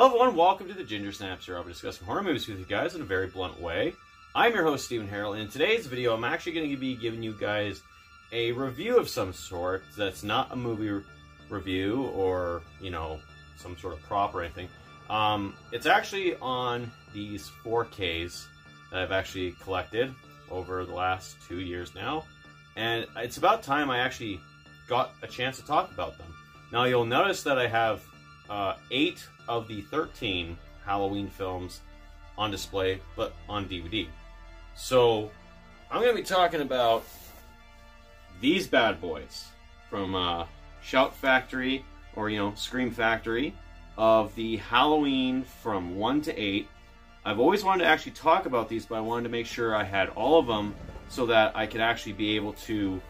Hello everyone, welcome to the Ginger Snaps here. I'll be discussing horror movies with you guys in a very blunt way. I'm your host, Steven Harrold, and in today's video I'm actually going to be giving you guys a review of some sort that's not a movie review or, you know, some sort of prop or anything. It's actually on these 4Ks that I've actually collected over the last 2 years now, and it's about time I actually got a chance to talk about them. Now you'll notice that I have 8 of the 13 Halloween films on display, but on DVD. So I'm going to be talking about these bad boys from Shout Factory, or Scream Factory, of the Halloween from 1 to 8. I've always wanted to actually talk about these, but I wanted to make sure I had all of them so that I could actually be able to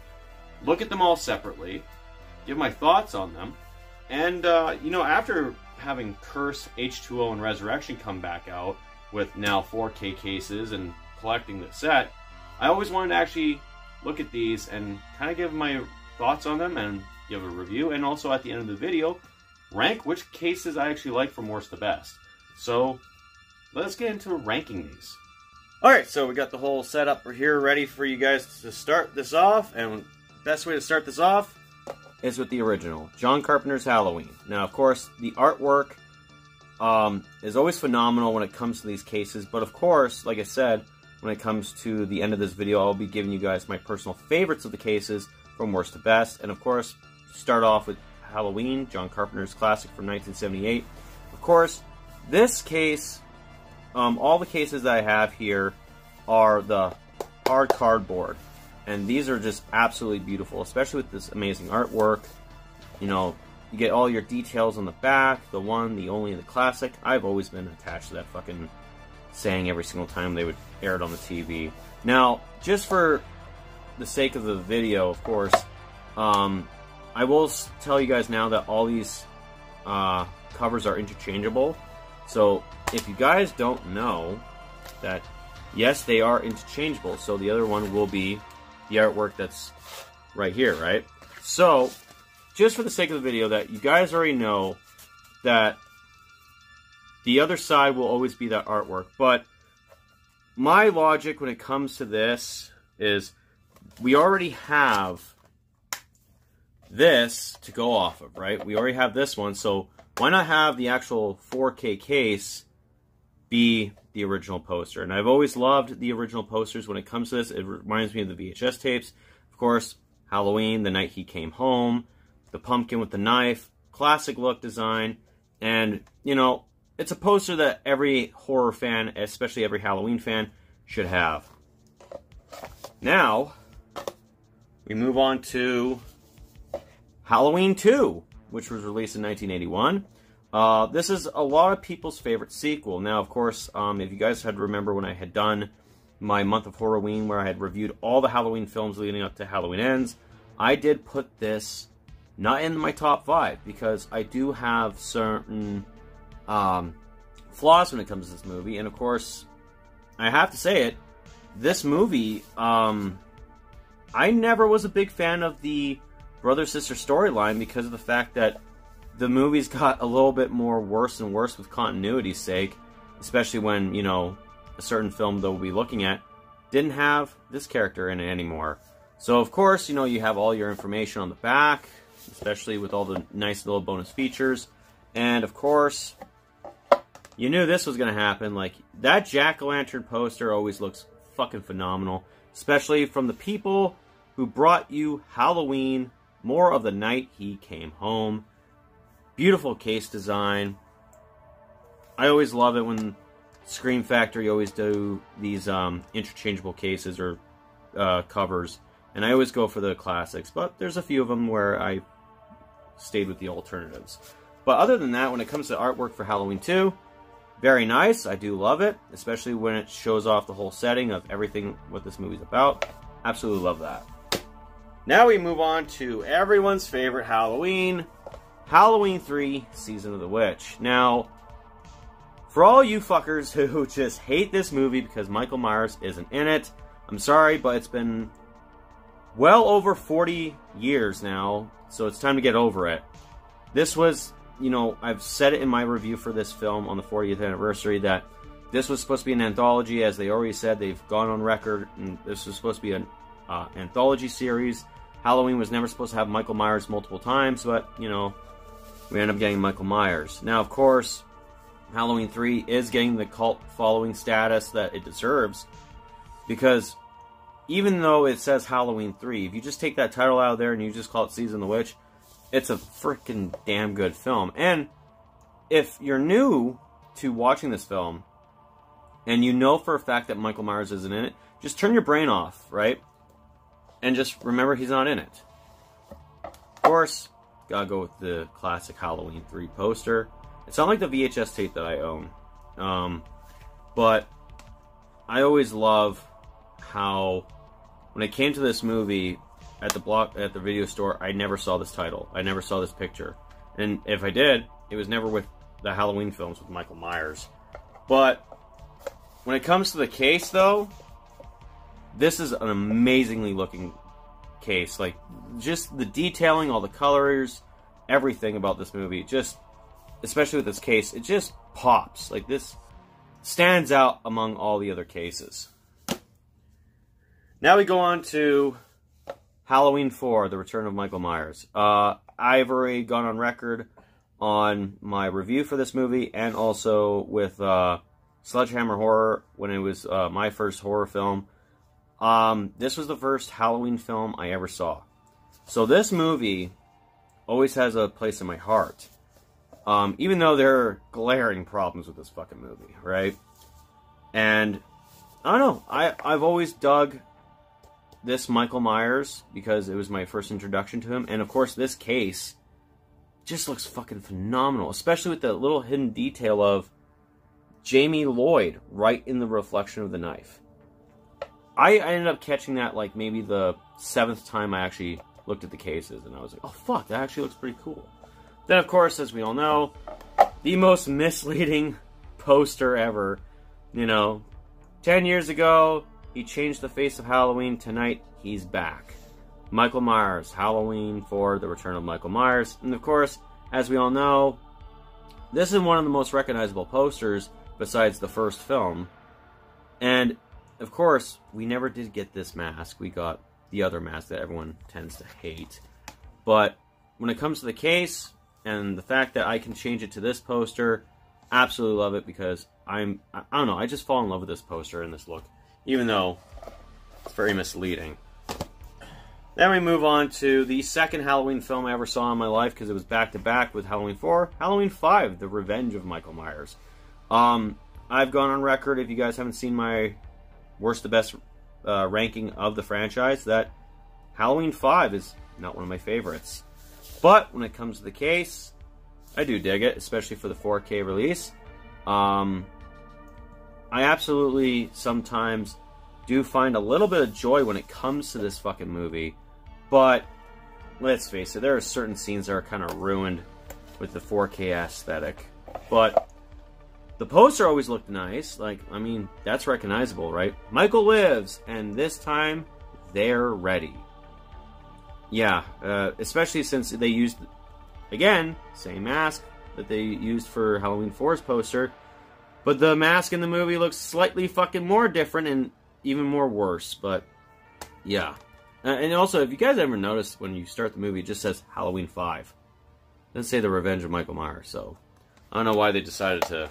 look at them all separately, give my thoughts on them, and after having Curse, H2O, and Resurrection come back out with now 4K cases and collecting the set, I always wanted to actually look at these and kind of give my thoughts on them and give a review, and also at the end of the video rank which cases I actually like from worst to best. So let's get into ranking these. Alright, so we got the whole setup here ready for you guys to start this off, and best way to start this off is with the original, John Carpenter's Halloween. Now, of course, the artwork is always phenomenal when it comes to these cases, but of course, like I said, when it comes to the end of this video, I'll be giving you guys my personal favorites of the cases from worst to best, and of course, start off with Halloween, John Carpenter's classic from 1978. Of course, this case, all the cases that I have here are the hard cardboard. And these are just absolutely beautiful, especially with this amazing artwork. You get all your details on the back, the one, the only, and the classic. I've always been attached to that fucking saying every single time they would air it on the TV. Now, just for the sake of the video, of course, I will tell you guys now that all these covers are interchangeable. So, if you guys don't know that, yes, they are interchangeable. So, the other one will be the artwork that's right here, right? So, just for the sake of the video, that you guys already know that the other side will always be that artwork. But my logic when it comes to this is we already have this to go off of, right? We already have this one, so why not have the actual 4K case be the original poster? And I've always loved the original posters when it comes to this. It reminds me of the VHS tapes. Of course, Halloween, The Night He Came Home, the pumpkin with the knife, classic look design, and, it's a poster that every horror fan, especially every Halloween fan, should have. Now, we move on to Halloween 2, which was released in 1981. This is a lot of people's favorite sequel. Now, of course, if you guys had remember when I had done my month of Horrorween, where I had reviewed all the Halloween films leading up to Halloween Ends, I did put this not in my top 5, because I do have certain flaws when it comes to this movie. And of course, I have to say it, this movie, I never was a big fan of the brother-sister storyline because of the fact that the movies got a little bit more worse and worse with continuity's sake, especially when, a certain film that we'll be looking at didn't have this character in it anymore. So, of course, you have all your information on the back, especially with all the nice little bonus features. And, of course, you knew this was going to happen. Like, that jack-o'-lantern poster always looks fucking phenomenal, especially from the people who brought you Halloween, more of The Night He Came Home. Beautiful case design. I always love it when Scream Factory always do these interchangeable cases or covers, and I always go for the classics, but there's a few of them where I stayed with the alternatives. But other than that, when it comes to artwork for Halloween 2, very nice. I do love it, especially when it shows off the whole setting of everything what this movie's about. Absolutely love that. Now we move on to everyone's favorite Halloween, Halloween 3, Season of the Witch. Now, for all you fuckers who just hate this movie because Michael Myers isn't in it, I'm sorry, but it's been well over 40 years now, so it's time to get over it. This was you know, I've said it in my review for this film on the 40th anniversary that this was supposed to be an anthology, as they already said. They've gone on record, and this was supposed to be an anthology series. Halloween was never supposed to have Michael Myers multiple times, but, you know, we end up getting Michael Myers. Now, of course, Halloween 3 is getting the cult following status that it deserves, because even though it says Halloween 3, if you just take that title out of there and you just call it Season of the Witch, it's a freaking damn good film. And if you're new to watching this film, and you know for a fact that Michael Myers isn't in it, just turn your brain off, right? And just remember he's not in it. Of course, gotta go with the classic Halloween 3 poster. It's not like the VHS tape that I own. But I always love how when it came to this movie at the video store, I never saw this title. I never saw this picture. And if I did, it was never with the Halloween films with Michael Myers. But when it comes to the case, though, this is an amazingly looking case. Like, just the detailing, all the colors, everything about this movie, just, especially with this case, it just pops. Like, this stands out among all the other cases. Now we go on to Halloween 4, The Return of Michael Myers. I've already gone on record on my review for this movie, and also with Sledgehammer Horror, when it was my first horror film. This was the first Halloween film I ever saw. So this movie always has a place in my heart. Even though there are glaring problems with this fucking movie, right? And, I don't know, I've always dug this Michael Myers because it was my first introduction to him. And, of course, this case just looks fucking phenomenal. Especially with the little hidden detail of Jamie Lloyd right in the reflection of the knife. I ended up catching that like maybe the 7th time I actually looked at the cases, and I was like, oh fuck, that actually looks pretty cool. Then, of course, as we all know, the most misleading poster ever. You know, 10 years ago, he changed the face of Halloween. Tonight, he's back. Michael Myers, Halloween 4, The Return of Michael Myers. And, of course, as we all know, this is one of the most recognizable posters besides the first film. And, of course, we never did get this mask. We got the other mask that everyone tends to hate. But when it comes to the case and the fact that I can change it to this poster, absolutely love it, because I don't know, I just fall in love with this poster and this look, even though it's very misleading. Then we move on to the second Halloween film I ever saw in my life, because it was back-to-back with Halloween 4, Halloween 5, The Revenge of Michael Myers. I've gone on record, if you guys haven't seen my worst to best ranking of the franchise, that Halloween 5 is not one of my favorites. But when it comes to the case, I do dig it, especially for the 4K release. I absolutely sometimes do find a little bit of joy when it comes to this fucking movie. But let's face it, there are certain scenes that are kind of ruined with the 4K aesthetic. But the poster always looked nice. Like, I mean, that's recognizable, right? Michael lives, and this time, they're ready. Yeah, especially since they used, again, same mask that they used for Halloween 4's poster. But the mask in the movie looks slightly fucking more different and even more worse. But, yeah. And also, if you guys ever noticed when you start the movie, it just says Halloween 5. It doesn't say The Revenge of Michael Myers, so I don't know why they decided to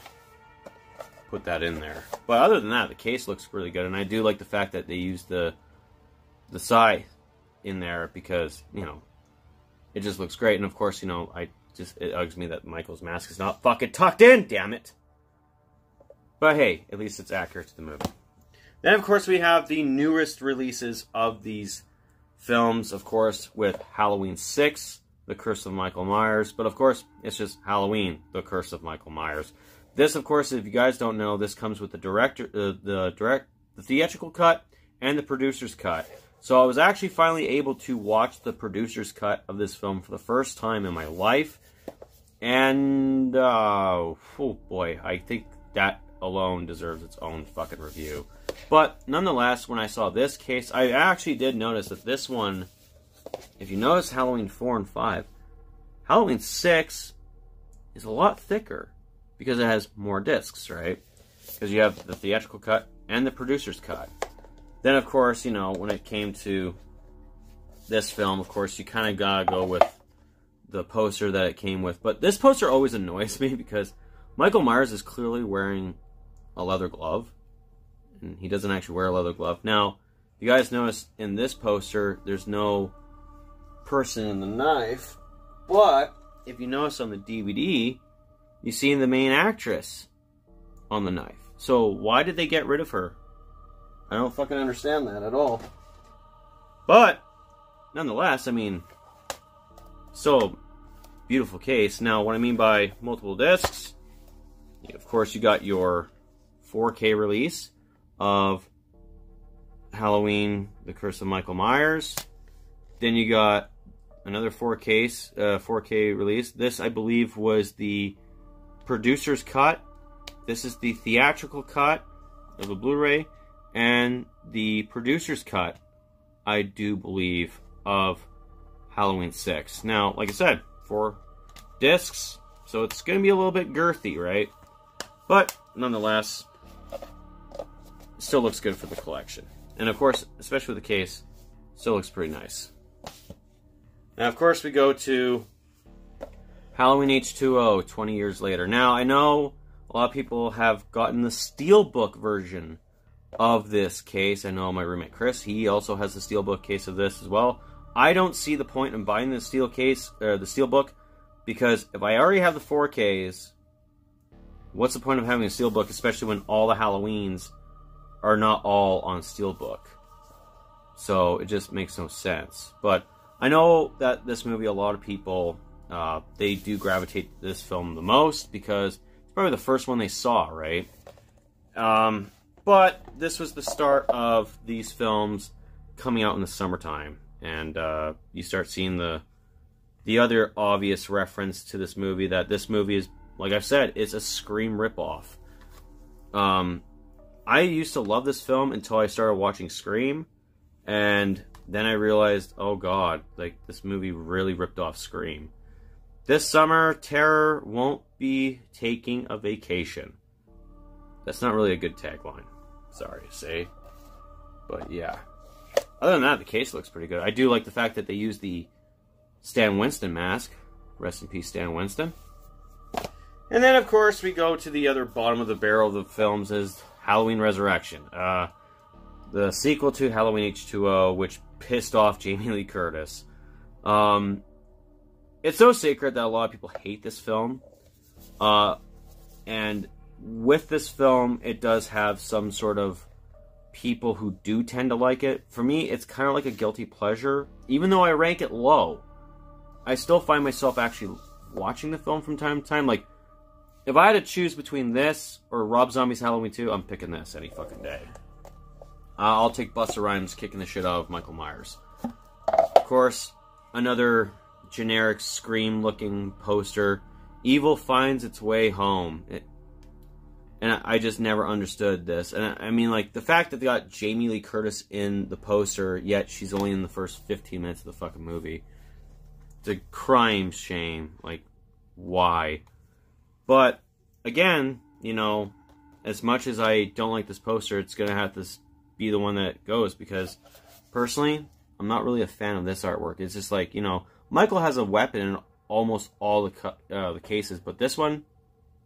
put that in there. But other than that, the case looks really good, and I do like the fact that they used the side in there, because, you know, it just looks great. And of course, you know, it bugs me that Michael's mask is not fucking tucked in, damn it. But hey, at least it's accurate to the movie. Then, of course, we have the newest releases of these films, of course, with Halloween 6, The Curse of Michael Myers. But, of course, it's just Halloween, The Curse of Michael Myers. This, of course, if you guys don't know, this comes with the theatrical cut and the producer's cut. So I was actually finally able to watch the producer's cut of this film for the first time in my life. And, oh boy, I think that alone deserves its own fucking review. But, nonetheless, when I saw this case, I actually did notice that this one, if you notice Halloween 4 and 5, Halloween 6 is a lot thicker because it has more discs, right? Because you have the theatrical cut and the producer's cut. Then, of course, you know, when it came to this film, of course, you kind of gotta go with the poster that it came with. But this poster always annoys me because Michael Myers is clearly wearing a leather glove, and he doesn't actually wear a leather glove. Now, you guys notice in this poster, there's no person in the knife, but if you notice on the DVD, you see the main actress on the knife. So why did they get rid of her? I don't fucking understand that at all. But nonetheless, I mean, so beautiful case. Now, what I mean by multiple discs, of course, you got your 4K release of Halloween: The Curse of Michael Myers. Then you got another 4K release. This, I believe, was the producer's cut. This is the theatrical cut of the Blu-ray, and the producer's cut, I do believe, of Halloween 6. Now, like I said, 4 discs, so it's going to be a little bit girthy, right? But nonetheless, it still looks good for the collection. And of course, especially with the case, still looks pretty nice. Now, of course, we go to Halloween H2O 20 years later. Now, I know a lot of people have gotten the steelbook version of this case. I know my roommate Chris, he also has the steelbook case of this as well. I don't see the point in buying the steel case, or the steelbook, because if I already have the 4Ks, what's the point of having a steelbook, especially when all the Halloweens are not all on steelbook? So it just makes no sense. But I know that this movie, a lot of people, they do gravitate to this film the most because it's probably the first one they saw, right? But this was the start of these films coming out in the summertime, and you start seeing the other obvious reference to this movie, that this movie is, like I've said, it's a Scream ripoff. I used to love this film until I started watching Scream, and then I realized, oh god, like, this movie really ripped off Scream. This summer, terror won't be taking a vacation. That's not really a good tagline, sorry to say. But yeah. Other than that, the case looks pretty good. I do like the fact that they used the Stan Winston mask. Rest in peace, Stan Winston. And then, of course, we go to the other bottom of the barrel of the films is Halloween Resurrection. The sequel to Halloween H2O, which pissed off Jamie Lee Curtis. It's so sacred that a lot of people hate this film. And with this film, it does have some sort of people who do tend to like it. For me, it's kind of like a guilty pleasure. Even though I rank it low, I still find myself actually watching the film from time to time. Like, if I had to choose between this or Rob Zombie's Halloween 2, I'm picking this any fucking day. I'll take Busta Rhymes kicking the shit out of Michael Myers. Of course, another generic Scream-looking poster. Evil finds its way home. And I just never understood this. And I mean, like, the fact that they got Jamie Lee Curtis in the poster, yet she's only in the first 15 minutes of the fucking movie. It's a crime shame. Like, why? But, again, you know, as much as I don't like this poster, it's going to have to be the one that goes, because, personally, I'm not really a fan of this artwork. It's just like, you know, Michael has a weapon in almost all the cases, but this one,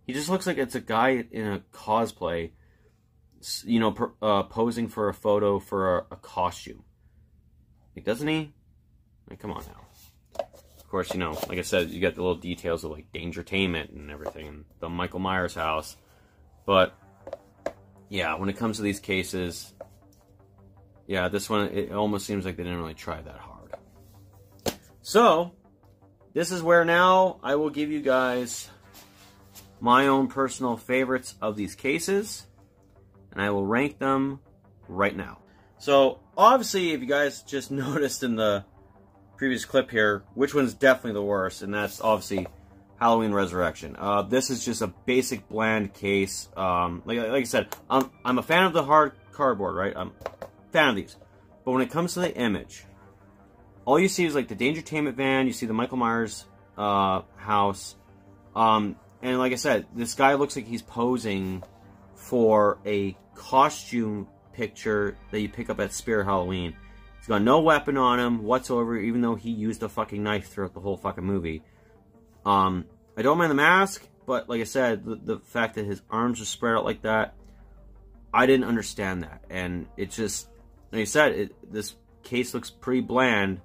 he just looks like it's a guy in a cosplay, you know, posing for a photo for a costume. Like, doesn't he? Like, come on now. Of course, you know, like I said, you get the little details of, like, Dangertainment and everything, and the Michael Myers house. But, yeah, when it comes to these cases, yeah, this one, it almost seems like they didn't really try that hard. So, this is where now I will give you guys my own personal favorites of these cases, and I will rank them right now. So, obviously, if you guys just noticed in the previous clip here, which one's definitely the worst, and that's obviously Halloween Resurrection. This is just a basic bland case. Like I said, I'm a fan of the hard cardboard, right? I'm a fan of these. But when it comes to the image, all you see is like the Dangertainment van, you see the Michael Myers house, And like I said, this guy looks like he's posing for a costume picture that you pick up at Spirit Halloween. He's got no weapon on him whatsoever, even though he used a fucking knife throughout the whole fucking movie. I don't mind the mask, but like I said, the fact that his arms are spread out like that, I didn't understand that. And it just, like I said, this case looks pretty bland,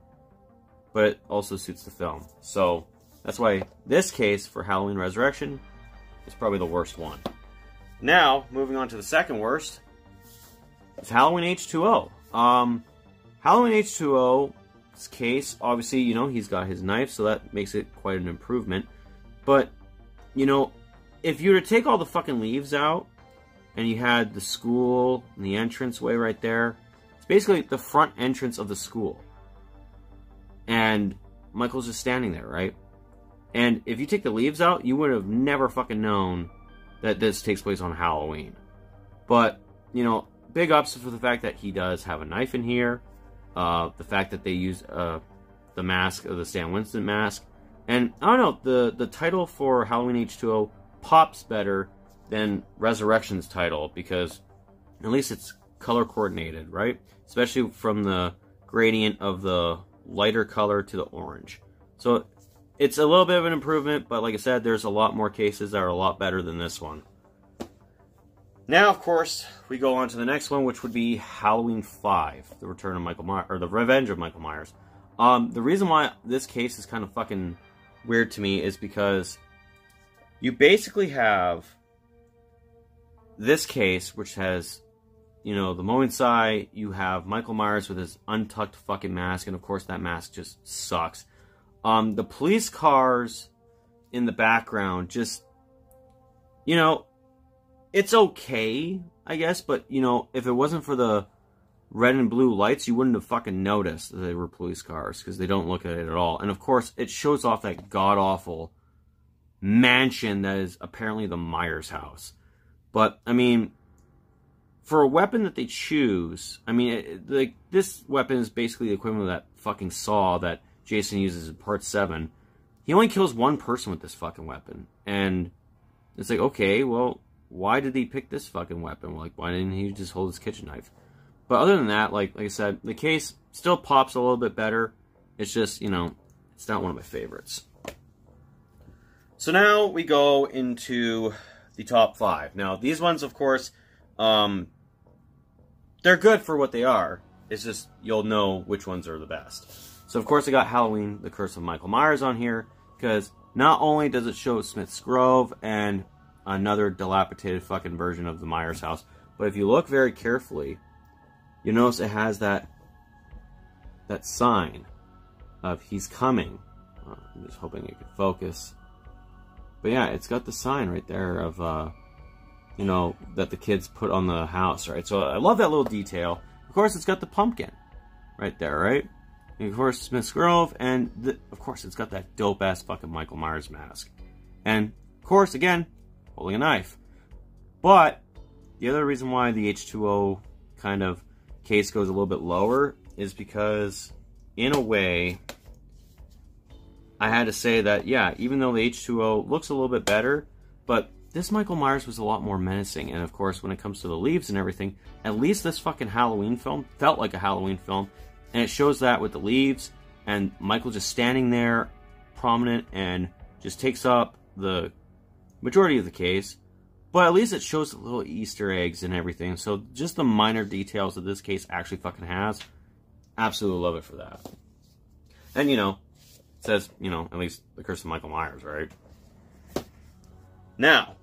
but it also suits the film. So that's why this case for Halloween Resurrection is probably the worst one. Now, moving on to the second worst, it's Halloween H2O. Halloween H2O's case, obviously, you know, he's got his knife, so that makes it quite an improvement. But, you know, if you were to take all the fucking leaves out, and you had the school and the entranceway right there, it's basically the front entrance of the school. And Michael's just standing there, right? And if you take the leaves out, you would have never fucking known that this takes place on Halloween. But, you know, big ups for the fact that he does have a knife in here. The fact that they use the mask, the Stan Winston mask. And, I don't know, the title for Halloween H2O pops better than Resurrection's title, because at least it's color coordinated, right? Especially from the gradient of the lighter color to the orange. So it's a little bit of an improvement, but like I said, there's a lot more cases that are a lot better than this one. Now, of course, we go on to the next one, which would be Halloween 5, the return of Michael Myers, or the revenge of Michael Myers. The reason why this case is kind of fucking weird to me is because you basically have this case, which has, you know, the Mo inside, you have Michael Myers with his untucked fucking mask, and of course that mask just sucks. The police cars in the background just, you know, it's okay, I guess, but, you know, if it wasn't for the red and blue lights, you wouldn't have fucking noticed that they were police cars, because they don't look at it at all. And of course, it shows off that god-awful mansion that is apparently the Myers house. But, I mean, for a weapon that they choose, I mean, like, this weapon is basically the equivalent of that fucking saw that Jason uses in Part 7. He only kills one person with this fucking weapon. And it's like, okay, well, why did he pick this fucking weapon? Like, why didn't he just hold his kitchen knife? But other than that, like I said, the case still pops a little bit better. It's just, you know, it's not one of my favorites. So now we go into the top 5. Now, these ones, of course, they're good for what they are. It's just, you'll know which ones are the best. So, of course, I got Halloween, The Curse of Michael Myers on here, because not only does it show Smith's Grove and another dilapidated fucking version of the Myers house, but if you look very carefully, you notice it has that sign of he's coming. I'm just hoping it can focus. But yeah, it's got the sign right there of, you know, that the kids put on the house, right? So I love that little detail. Of course, it's got the pumpkin right there, right? And of course, Smith's Grove, and of course, it's got that dope-ass fucking Michael Myers mask. And, of course, again, holding a knife. But the other reason why the H2O kind of case goes a little bit lower is because, in a way, I had to say that, yeah, even though the H2O looks a little bit better, but this Michael Myers was a lot more menacing. And, of course, when it comes to the leaves and everything, at least this fucking Halloween film felt like a Halloween film. And it shows that with the leaves, and Michael just standing there, prominent, and just takes up the majority of the case. But at least it shows the little Easter eggs and everything. So just the minor details that this case actually fucking has. Absolutely love it for that. And, you know, it says, you know, at least The Curse of Michael Myers, right? Now,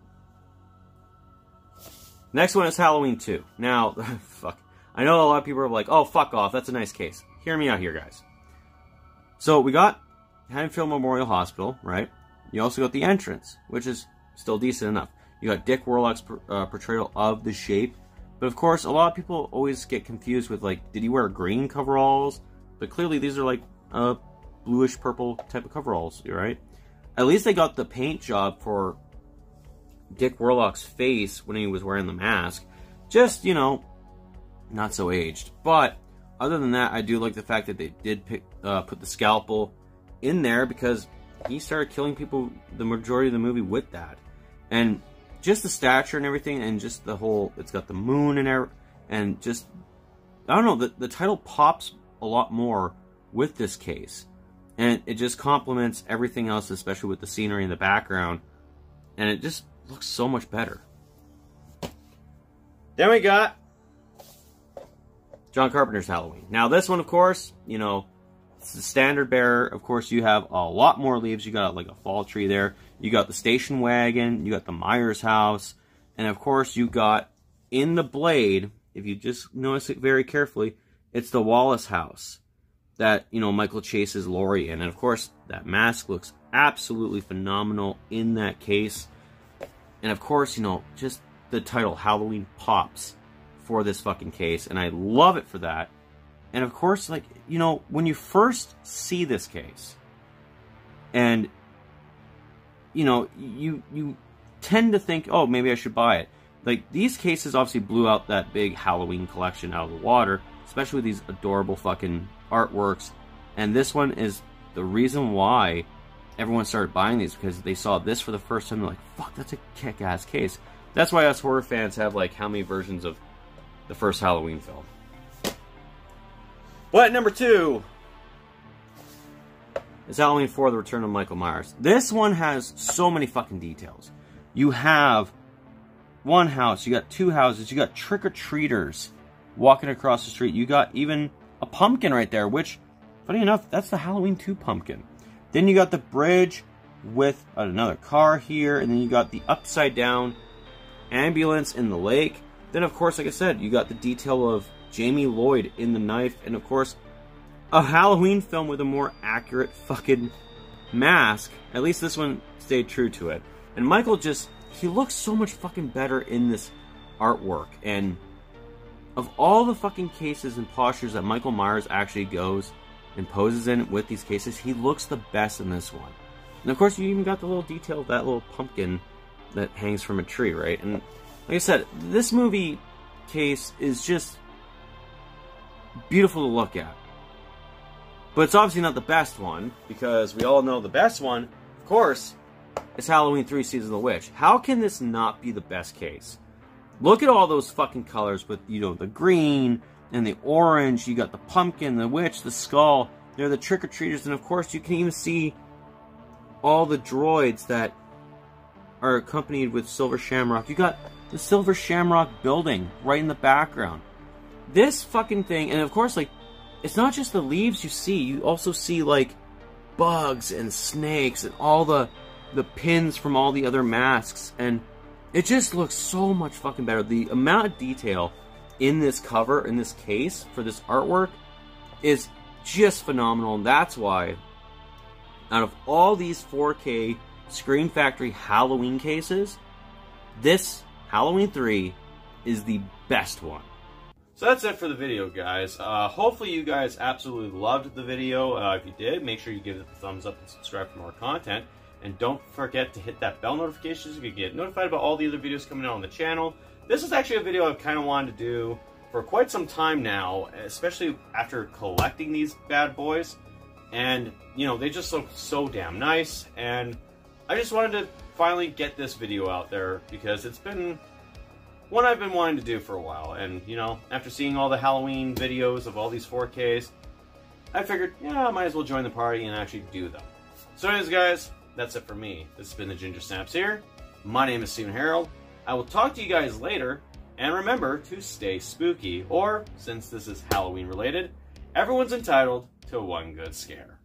next one is Halloween 2. Now, fuck. I know a lot of people are like, oh, fuck off, that's a nice case. Hear me out here, guys. So, we got Haddonfield Memorial Hospital, right? You also got the entrance, which is still decent enough. You got Dick Warlock's portrayal of the Shape. But, of course, a lot of people always get confused with, like, did he wear green coveralls? But clearly, these are, like, bluish-purple type of coveralls, right? At least they got the paint job for Dick Warlock's face when he was wearing the mask. Just, you know, not so aged. But other than that, I do like the fact that they did put the scalpel in there, because he started killing people the majority of the movie with that. And just the stature and everything, and just the whole, it's got the moon and just, I don't know, the title pops a lot more with this case. And it just complements everything else, especially with the scenery in the background. And it just looks so much better. Then we got John Carpenter's Halloween. Now this one, of course, you know, it's the standard bearer. Of course, you have a lot more leaves. You got like a fall tree there. You got the station wagon. You got the Myers house. And of course, you got in the blade, if you just notice it very carefully, it's the Wallace house that, you know, Michael chases Laurie in. And of course, that mask looks absolutely phenomenal in that case. And of course, you know, just the title Halloween pops for this fucking case, and I love it for that. And of course, like, you know, when you first see this case, and you know, you tend to think, oh, maybe I should buy it. Like, these cases obviously blew out that big Halloween collection out of the water, especially with these adorable fucking artworks. And this one is the reason why everyone started buying these, because they saw this for the first time. They're like, fuck, that's a kick-ass case. That's why us horror fans have, like, how many versions of the first Halloween film. But number 2 is Halloween 4, The Return of Michael Myers. This one has so many fucking details. You have one house, you got 2 houses, you got trick-or-treaters walking across the street. You got even a pumpkin right there, which, funny enough, that's the Halloween 2 pumpkin. Then you got the bridge with another car here, and then you got the upside-down ambulance in the lake. Then, of course, like I said, you got the detail of Jamie Lloyd in the knife, and of course, a Halloween film with a more accurate fucking mask. At least this one stayed true to it. And Michael just, he looks so much fucking better in this artwork. And of all the fucking cases and postures that Michael Myers actually goes and poses in with these cases, he looks the best in this one. And of course, you even got the little detail of that little pumpkin that hangs from a tree, right? And like I said, this movie case is just beautiful to look at. But it's obviously not the best one, because we all know the best one, of course, is Halloween 3 Season of the Witch. How can this not be the best case? Look at all those fucking colors with, you know, the green and the orange. You got the pumpkin, the witch, the skull. They're the trick-or-treaters. And of course, you can even see all the droids that are accompanied with Silver Shamrock. You got the Silver Shamrock building right in the background. This fucking thing, and of course, like, it's not just the leaves you see. You also see, like, bugs and snakes and all the pins from all the other masks. And it just looks so much fucking better. The amount of detail in this cover, in this case, for this artwork, is just phenomenal. And that's why, out of all these 4K Scream Factory Halloween cases, this Halloween 3 is the best one. So that's it for the video, guys. Hopefully you guys absolutely loved the video. If you did, make sure you give it a thumbs up and subscribe for more content. And don't forget to hit that bell notification so you can get notified about all the other videos coming out on the channel. This is actually a video I've kind of wanted to do for quite some time now, especially after collecting these bad boys. And, you know, they just look so damn nice. And I just wanted to finally get this video out there because it's been one I've been wanting to do for a while. And, you know, after seeing all the Halloween videos of all these 4Ks, I figured, yeah, I might as well join the party and actually do them. So anyways, guys, that's it for me. This has been the Ginger Snaps here. My name is Steven Harrold. I will talk to you guys later. And remember to stay spooky. Or, since this is Halloween related, everyone's entitled to one good scare.